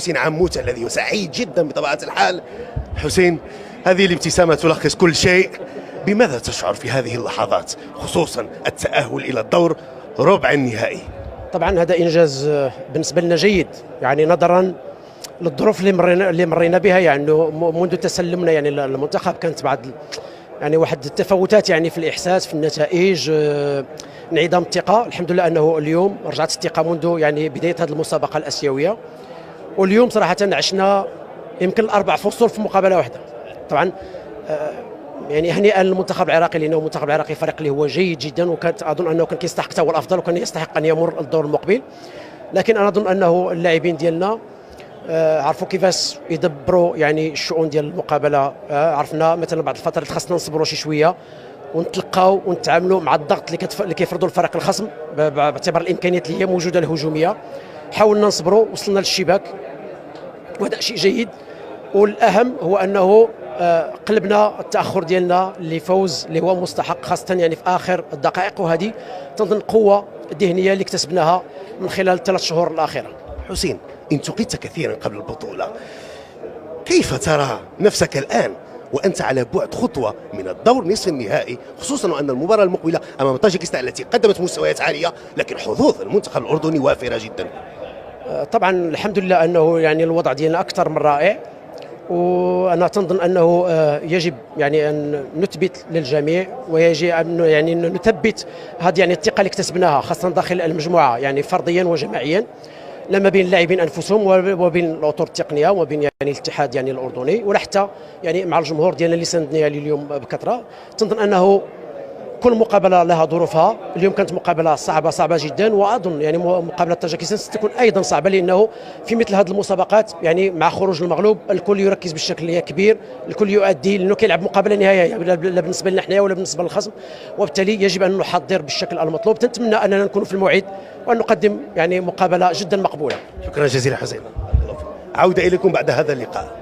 حسين عموتة الذي هو سعيد جدا بطبيعة الحال. حسين، هذه الابتسامة تلخص كل شيء. بماذا تشعر في هذه اللحظات خصوصا التأهل إلى الدور ربع النهائي؟ طبعا هذا إنجاز بالنسبة لنا جيد، يعني نظرا للظروف اللي مرينا بها، يعني منذ تسلمنا يعني المنتخب كانت بعض يعني واحد التفاوتات يعني في الإحساس في النتائج، انعدام الثقة. الحمد لله أنه اليوم رجعت الثقة منذ يعني بداية هذه المسابقة الآسيوية، واليوم صراحة عشنا يمكن الأربع فصول في مقابلة واحدة. طبعا يعني هنيئا للمنتخب العراقي، لأنه المنتخب العراقي فريق اللي هو جيد جدا، وكانت أظن أنه كان كيستحق هو الأفضل وكان يستحق أن يمر الدور المقبل. لكن أنا أظن أنه اللاعبين ديالنا عرفوا كيفاش يدبروا يعني الشؤون ديال المقابله. عرفنا مثلا بعض الفترات خاصنا نصبروا شي شويه ونتلقاو ونتعاملوا مع الضغط اللي كيفرضوا الفريق الخصم باعتبار الامكانيات اللي هي موجوده الهجوميه. حاولنا نصبروا، وصلنا للشباك وهذا شيء جيد. والاهم هو انه قلبنا التاخر ديالنا لفوز اللي هو مستحق، خاصه يعني في اخر الدقائق، وهذه تظن قوه ذهنيه اللي اكتسبناها من خلال الثلاث شهور الاخيره. حسين، انتقدت كثيرا قبل البطولة، كيف ترى نفسك الآن وأنت على بعد خطوة من الدور نصف النهائي، خصوصا وأن المباراة المقبلة أمام طاجكستان التي قدمت مستويات عالية، لكن حظوظ المنتخب الأردني وافرة جدا؟ طبعا الحمد لله أنه يعني الوضع ديالنا أكثر من رائع، وأنا تنظن أنه يجب يعني أن نثبت للجميع، ويجب أن يعني نثبت هذه يعني الثقة اللي اكتسبناها خاصة داخل المجموعة، يعني فرديا وجماعيا، لما بين اللاعبين انفسهم وبين الاطر التقنيه وبين يعني الاتحاد يعني الاردني، ولا حتى يعني مع الجمهور ديالنا اللي ساندنا اليوم بكثره. تنظن انه كل مقابله لها ظروفها. اليوم كانت مقابله صعبه جدا، واظن يعني مقابله طاجكستان ستكون ايضا صعبه، لانه في مثل هذه المسابقات يعني مع خروج المغلوب الكل يركز بالشكل كبير، الكل يؤدي، لانه كيلعب مقابله نهائيه لا بالنسبه لنا حنايا ولا بالنسبه للخصم، وبالتالي يجب ان نحضر بالشكل المطلوب. نتمنى اننا نكون في الموعد وان نقدم يعني مقابله جدا مقبوله. شكرا جزيلا حسين. عودة إليكم بعد هذا اللقاء.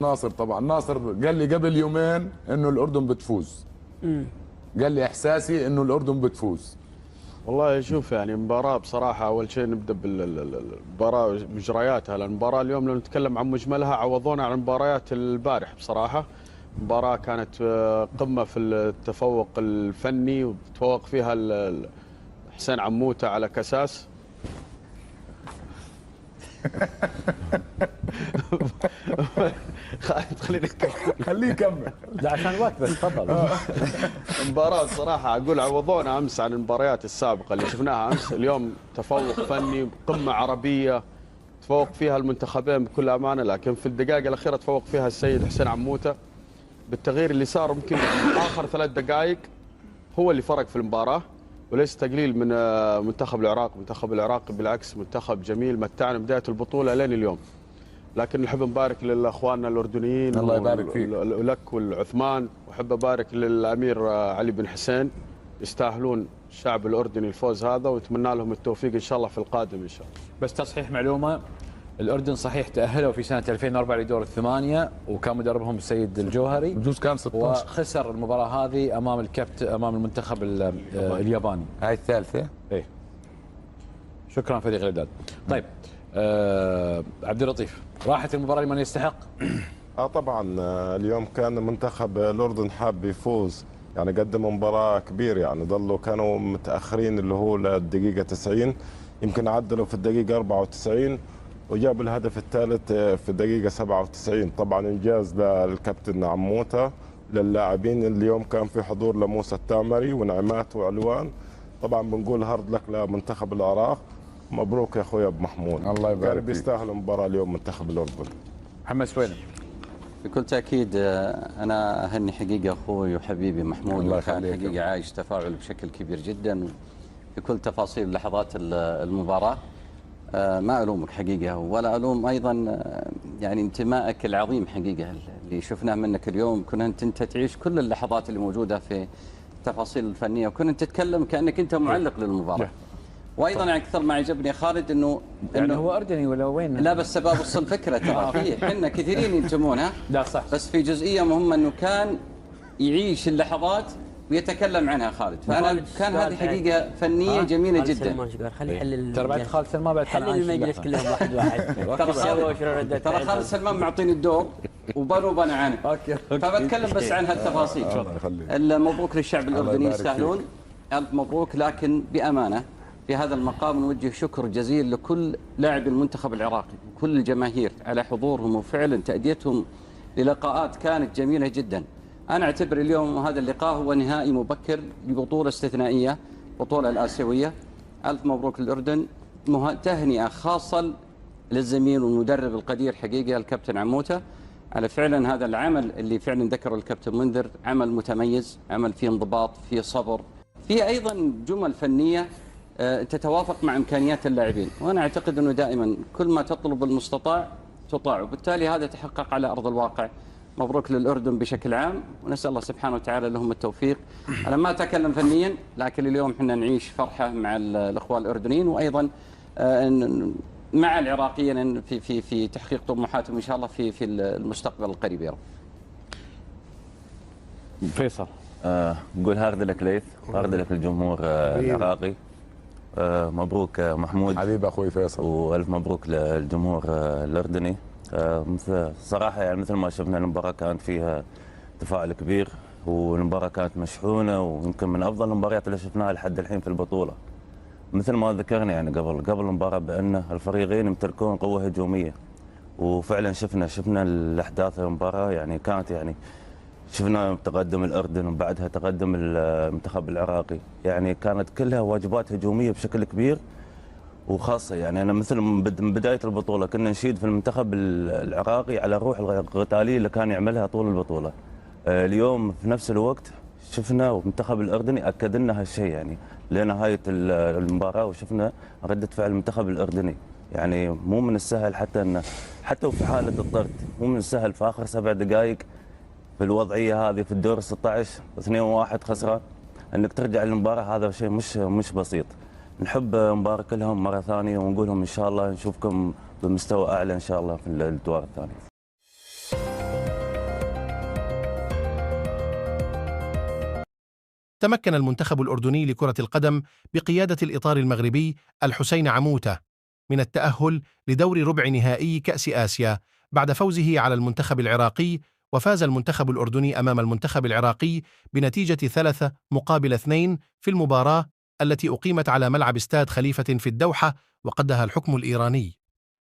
ناصر، طبعا ناصر قال لي قبل يومين انه الاردن بتفوز. قال لي احساسي انه الاردن بتفوز. والله شوف، يعني مباراة بصراحة أول شيء نبدأ بالمباراة مجرياتها. المباراة اليوم لو نتكلم عن مجملها عوضونا عن مباريات البارح بصراحة. مباراة كانت قمة في التفوق الفني، وتفوق فيها حسين عموتة على كساس. خليه يكمل. لا عشان الوقت بس، تفضل. مباراة صراحة أقول عوضونا أمس عن المباريات السابقة اللي شفناها أمس. اليوم تفوق فني، قمة عربية تفوق فيها المنتخبين بكل أمانة، لكن في الدقائق الأخيرة تفوق فيها السيد حسين عموتة بالتغيير اللي صار يمكن آخر 3 دقائق هو اللي فرق في المباراة، وليس تقليل من منتخب العراق. منتخب العراق بالعكس منتخب جميل متعنا بداية البطولة لين اليوم. لكن نحب نبارك للاخواننا الاردنيين، الله يبارك فيك، لك والعثمان، وحب ابارك للامير علي بن حسين. يستاهلون الشعب الاردني الفوز هذا، واتمنى لهم التوفيق ان شاء الله في القادم ان شاء الله. بس تصحيح معلومه، الاردن صحيح تاهلوا في سنه 2004 لدور الثمانيه، وكان مدربهم السيد الجوهري، بجوز كان 16، وخسر المباراه هذه امام الكابتن امام المنتخب الياباني. هاي الثالثه. ايه شكرا فريق الاعداد. طيب عبد اللطيف، راحت المباراه لمن يستحق؟ طبعا اليوم كان منتخب الاردن حاب يفوز، يعني قدموا مباراه كبيره، يعني ضلوا كانوا متاخرين اللي هو للدقيقه 90، يمكن عدلوا في الدقيقه 94 وجابوا الهدف الثالث في الدقيقه 97. طبعا انجاز للكابتن عموته، للاعبين. اليوم كان في حضور لموسى التامري ونعمات وعلوان. طبعا بنقول هارد لك لمنتخب العراق، مبروك يا اخوي ابو محمود، الله يبارك كان بيستاهلوا مباراه اليوم منتخب الاردن. محمد سويلم. بكل تاكيد انا اهني حقيقه اخوي وحبيبي محمود، كان حقيقه عايش تفاعل بشكل كبير جدا في كل تفاصيل لحظات المباراه. ما الومك حقيقه، ولا الوم ايضا يعني انتمائك العظيم حقيقه اللي شفناه منك اليوم. كنت انت تعيش كل اللحظات اللي موجوده في التفاصيل الفنيه، وكنت تتكلم كانك انت معلق للمباراه. وايضا يعني اكثر ما عجبني خالد انه هو اردني ولا وين؟ لا بس بوصل فكره، ترى فيه احنا كثيرين ينتمونها. لا صح. بس في جزئيه مهمه انه كان يعيش اللحظات ويتكلم عنها خالد. فأنا كان هذه حقيقة فنية جميلة جدا. خلي يحلل ترى بعد خالد سلمان بعد حلل المجلس كلهم واحد ترى خالد سلمان معطيني الدور وبنى عنه. اوكي فبتكلم بس عن هالتفاصيل. مبروك للشعب الأردني، يستاهلون ألف مبروك. لكن بأمانة في هذا المقام نوجه شكر جزيل لكل لاعبي المنتخب العراقي وكل الجماهير على حضورهم وفعلا تأديتهم للقاءات كانت جميلة جدا. أنا أعتبر اليوم هذا اللقاء هو نهائي مبكر لبطولة استثنائية، بطولة الآسيوية. ألف مبروك للأردن. تهنئة خاصة للزميل والمدرب القدير حقيقة الكابتن عموتة على فعلا هذا العمل اللي فعلا ذكره الكابتن منذر، عمل متميز، عمل فيه انضباط، فيه صبر، فيه أيضا جمل فنية تتوافق مع إمكانيات اللاعبين. وأنا أعتقد أنه دائما كل ما تطلب المستطاع تطاع، وبالتالي هذا تحقق على أرض الواقع. مبروك للأردن بشكل عام، ونسأل الله سبحانه وتعالى لهم التوفيق. أنا ما أتكلم فنيا، لكن اليوم احنا نعيش فرحة مع الأخوة الأردنيين، وأيضا مع العراقيين في تحقيق طموحاتهم إن شاء الله في المستقبل القريب يا رب. فيصل نقول هارد لك ليث، هارد لك الجمهور العراقي. مبروك محمود حبيب اخوي فيصل، والف مبروك للجمهور الاردني. صراحه يعني مثل ما شفنا المباراه كانت فيها تفاعل كبير، والمباراه كانت مشحونه، ويمكن من افضل المباريات اللي شفناها لحد الحين في البطوله. مثل ما ذكرنا يعني قبل المباراه بان الفريقين يمتلكون قوه هجوميه، وفعلا شفنا الاحداث المباراه يعني كانت يعني شفنا تقدم الأردن وبعدها تقدم المنتخب العراقي، يعني كانت كلها واجبات هجومية بشكل كبير. وخاصة يعني أنا مثل من بداية البطولة كنا نشيد في المنتخب العراقي على الروح القتالية اللي كان يعملها طول البطولة. اليوم في نفس الوقت شفنا والمنتخب الأردني أكد لنا هالشيء يعني لنهاية المباراة، وشفنا ردة فعل المنتخب الأردني. يعني مو من السهل حتى وفي حالة الطرد مو من السهل في آخر 7 دقائق في الوضعيه هذه في الدور 16 2-1 خسران انك ترجع للمباراه، هذا شيء مش بسيط. نحب نبارك لهم مره ثانيه ونقول لهم ان شاء الله نشوفكم بمستوى اعلى ان شاء الله في الادوار الثانيه. تمكن المنتخب الأردني لكرة القدم بقيادة الإطار المغربي الحسين عموتة من التأهل لدور ربع نهائي كأس آسيا بعد فوزه على المنتخب العراقي. وفاز المنتخب الأردني أمام المنتخب العراقي بنتيجة 3-2 في المباراة التي أقيمت على ملعب استاد خليفة في الدوحة، وقدها الحكم الإيراني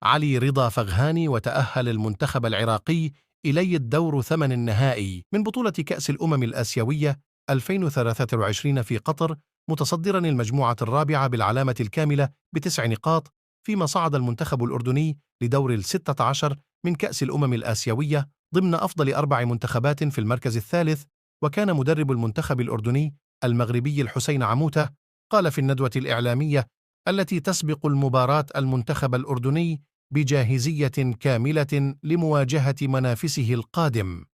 علي رضا فغهاني. وتأهل المنتخب العراقي إلي الدور 8 النهائي من بطولة كأس الأمم الآسيوية 2023 في قطر، متصدرا المجموعة الرابعة بالعلامة الكاملة ب9 نقاط، فيما صعد المنتخب الأردني لدور 16 من كأس الأمم الآسيوية ضمن أفضل 4 منتخبات في المركز الثالث. وكان مدرب المنتخب الأردني المغربي الحسين عموتة قال في الندوة الإعلامية التي تسبق المباراة المنتخب الأردني بجاهزية كاملة لمواجهة منافسه القادم: